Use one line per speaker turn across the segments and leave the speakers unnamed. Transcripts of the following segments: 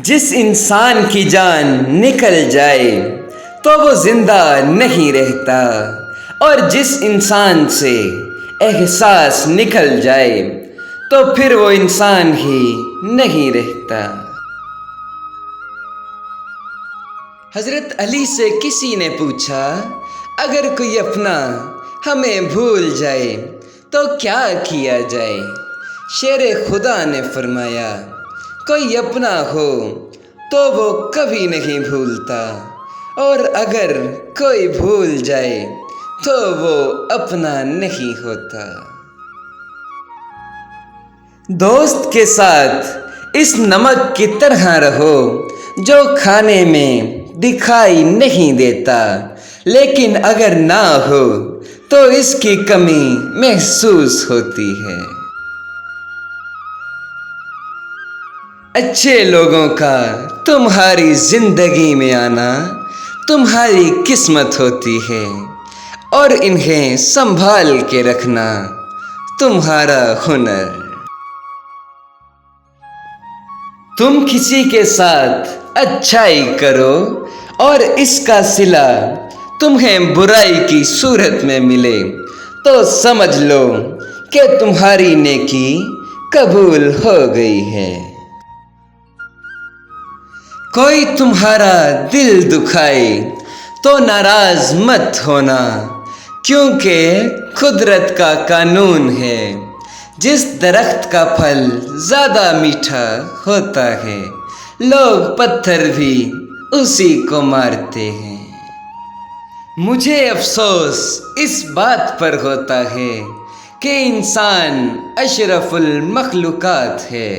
जिस इंसान की जान निकल जाए तो वो जिंदा नहीं रहता, और जिस इंसान से एहसास निकल जाए तो फिर वो इंसान ही नहीं रहता। हजरत अली से किसी ने पूछा, अगर कोई अपना हमें भूल जाए तो क्या किया जाए? शेरे खुदा ने फरमाया, कोई अपना हो तो वो कभी नहीं भूलता, और अगर कोई भूल जाए तो वो अपना नहीं होता। दोस्त के साथ इस नमक की तरह रहो जो खाने में दिखाई नहीं देता, लेकिन अगर ना हो तो इसकी कमी महसूस होती है। अच्छे लोगों का तुम्हारी जिंदगी में आना तुम्हारी किस्मत होती है, और इन्हें संभाल के रखना तुम्हारा हुनर। तुम किसी के साथ अच्छाई करो और इसका सिला तुम्हें बुराई की सूरत में मिले तो समझ लो कि तुम्हारी नेकी कबूल हो गई है। कोई तुम्हारा दिल दुखाए तो नाराज मत होना, क्योंकि कुदरत का कानून है, जिस दरख्त का फल ज़्यादा मीठा होता है लोग पत्थर भी उसी को मारते हैं। मुझे अफसोस इस बात पर होता है कि इंसान अशरफुल मखलूकात है,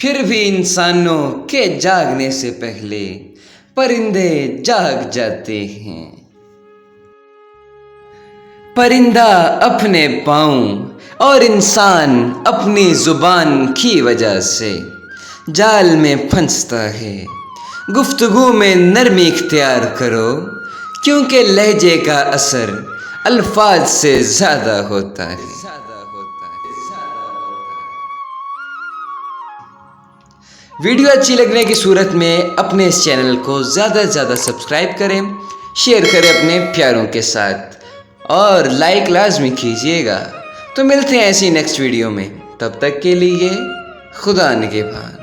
फिर भी इंसानों के जागने से पहले परिंदे जाग जाते हैं। परिंदा अपने पाँव और इंसान अपनी ज़ुबान की वजह से जाल में फंसता है। गुफ्तगू में नरमी इख्तियार करो, क्योंकि लहजे का असर अल्फाज से ज़्यादा होता है। वीडियो अच्छी लगने की सूरत में अपने इस चैनल को ज़्यादा से ज़्यादा सब्सक्राइब करें, शेयर करें अपने प्यारों के साथ, और लाइक लाजमी कीजिएगा। तो मिलते हैं ऐसी नेक्स्ट वीडियो में, तब तक के लिए खुदा निगहबान।